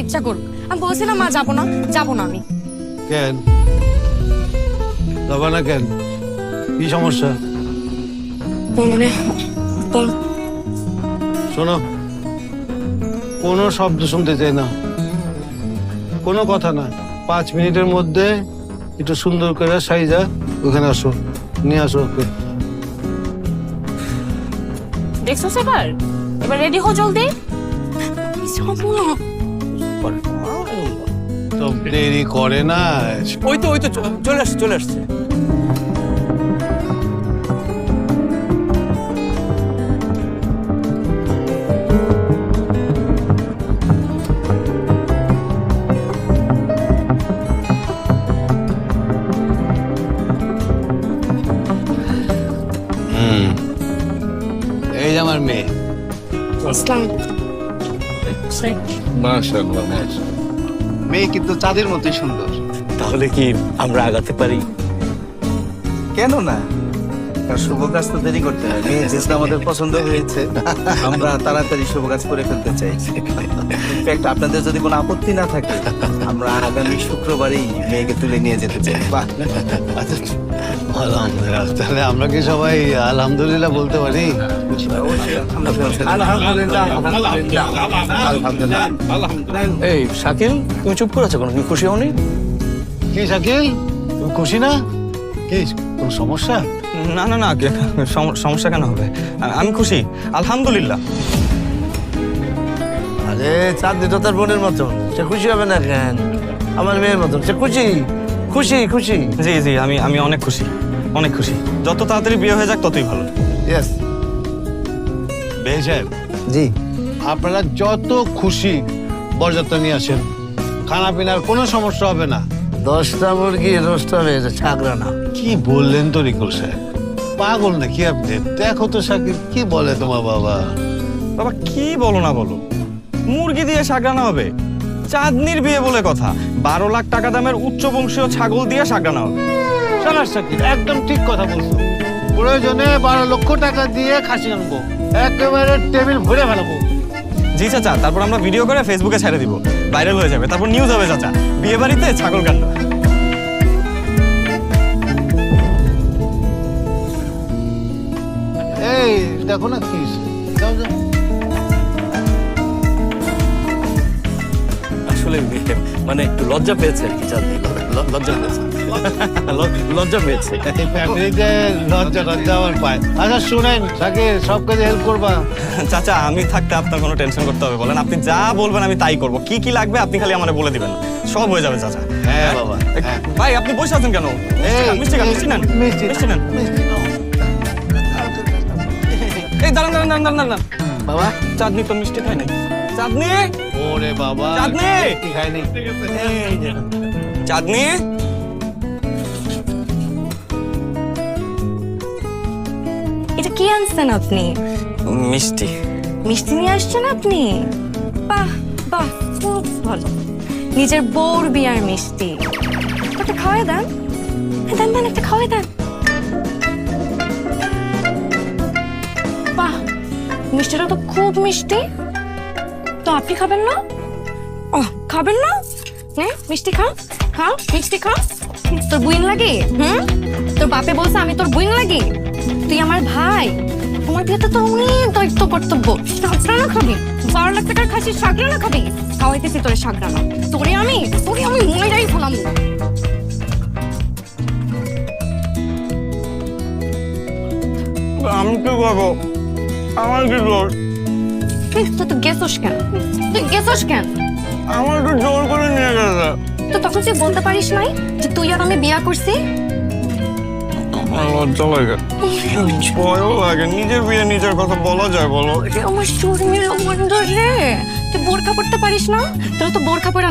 ইচ্ছা করুক। আমি বলছি না মা যাবো না, যাবো না আমি। কেন যাবা না কেন? কি সমস্যা? মানে শোনো, কোনো শব্দ শুনতে চাই না, কোনো কথা না। 5 মিনিটের মধ্যে একটু সুন্দর করে সাইজা ওখানে আসো, নিয়ে আসো ওকে। দেখছো এবার এবার রেডি হো জলদি। যাবো না। তো দেরি করে না। ওই তো চলে আসছে। এই যে আমার মেয়ে। ইসলাম মাশাআল্লাহ, মেয়ে কিন্তু চাঁদের মতোই সুন্দর। তাহলে কি আমরা আগাতে পারি? কেন না? শুভ কাজ তো দেরি করতে হয়। মেয়ে যেহেতু আমাদের পছন্দ হয়েছে, আমরা তাড়াতাড়ি শুভ কাজ করে ফেলতে চাই। ইনফ্যাক্ট আপনাদের যদি কোনো আপত্তি না থাকে, আমরা আগামী শুক্রবারই মেয়েকে তুলে নিয়ে যেতে চাই। বাহ, আলহামদুলিল্লাহ। তাহলে আমরা কি সবাই আলহামদুলিল্লাহ বলতে পারি? আলহামদুলিল্লাহ, আলহামদুলিল্লাহ, আলহামদুলিল্লাহ। এই শাকিল, তুমি চুপ করে আছো কেন? তুমি খুশি হওনি? কি শাকিল, তুমি খুশি না? কি কোনো সমস্যা? না না না, সমস্যা কেন হবে? আমি খুশি, আলহামদুলিল্লাহ। আরে চাঁদনি তো তার বোনের মতন, সে খুশি হবে না কেন? আমার মেয়ের মতন সে খুশি খুশি খুশি। জি জি, আমি অনেক খুশি, অনেক খুশি। যত তাড়াতাড়ি বিয়ে হয়ে যাক ততই ভালো। ইয়েস। বেশ সাহেব, জি। আপনারা যত খুশি বরযাত্রা নিয়ে আসেন, খানা পিনার কোনো সমস্যা হবে না। 10টা মুরগি রোস্ট হবে, ছাগরা না। কি বললেন তো রিকুল সাহেব, পাগল নাকি আপনি? দেখো তো শাকিল, কি বলে তোমার বাবা। বাবা কি বলো না বলো, মুরগি দিয়ে সাগরানা হবে? চাঁদনির বিয়ে বলে কথা, 12 লাখ টাকা দামের উচ্চ বংশীয় ছাগল দিয়ে সাগরানা হবে। শালা শাকিল, একদম ঠিক কথা বলছো। প্রয়োজনে 12 লক্ষ টাকা দিয়ে খাসি আনবো, একেবারে টেবিল ভরে ফেলাবো। জি চাচা, তারপর আমরা ভিডিও করে ফেসবুকে ছেড়ে দিব, ভাইরাল হয়ে যাবে, তারপর নিউজ হবে চাচা, বিয়ে বাড়িতে ছাগল কাণ্ড। এই দেখো না কি, যাও যাও। আসলে মানে একটু লজ্জা পেয়েছে আর কি, চাঁদনি লজ্জা পেয়েছে, লজ্জা পেয়েছে। এই ফ্যামিলিতে লজ্জা টজ্জা আমার পায়। আচ্ছা শুনেন শাকিল, সব কাজে হেল্প করবা। চাচা আমি থাকতে আপনার কোনো টেনশন করতে হবে বলেন? আপনি যা বলবেন আমি তাই করব। কি কি লাগবে আপনি খালি আমারে বলে দিবেন, সব হয়ে যাবে চাচা। হ্যাঁ বাবা, হ্যাঁ। ভাই আপনি বসে আছেন কেন? মিষ্টি খান, মিষ্টি নেন, মিষ্টি নেন। এই দাঁড়ান দাঁড়ান দাঁড়ান দাঁড়ান বাবা, চাঁদনি তো মিষ্টি খাই নাই। চাঁদনি, ওরে বাবা, চাঁদনি! মিষ্টি খাইনি। এই যে চাঁদনি, এটা কি আনছেন আপনি? মিষ্টি। মিষ্টি নিয়ে আসছেন আপনি? বাহ বাহ, খুব ভালো। নিজের বউর বিয়ার মিষ্টি। একটা খাওয়াই দেন, দেন দেন, একটা খাওয়াই দেন। বাহ, মিষ্টিটা তো খুব মিষ্টি। তো আপনি খাবেন না? ও খাবেন না? হ্যাঁ মিষ্টি খাও, খাও মিষ্টি খাও। তোর বুইন লাগে? তোর বাপে বলছে আমি তোর বুইন লাগি? তুই আমার ভাই, তোমার বিয়েতে তো অনেক দায়িত্ব কর্তব্য। সাগরানা খাবি, 12 লাখ টাকার খাসির সাগরানা খাবি? খাওয়াইতেছি তোরে সাগরানা। তোরে আমি মনেরাই ফেলাম। আমি কি করবো? আমার কি দোষ? তুই তো গেছস কেন? তুই গেছস কেন? আমার একটু জোর করে নিয়ে গেছে। তো তখন তুই বলতে পারিস নাই যে তুই আর আমি বিয়া করছি? আমার লজ্জা লাগে, ভয়ও লাগে। নিজের বিয়ে নিজের কথা বলা যায় বলো? আমার শরীরের মন্দ রে, তুই বোরখা পড়তে পারিস না? তোরা তো বোরখা পরে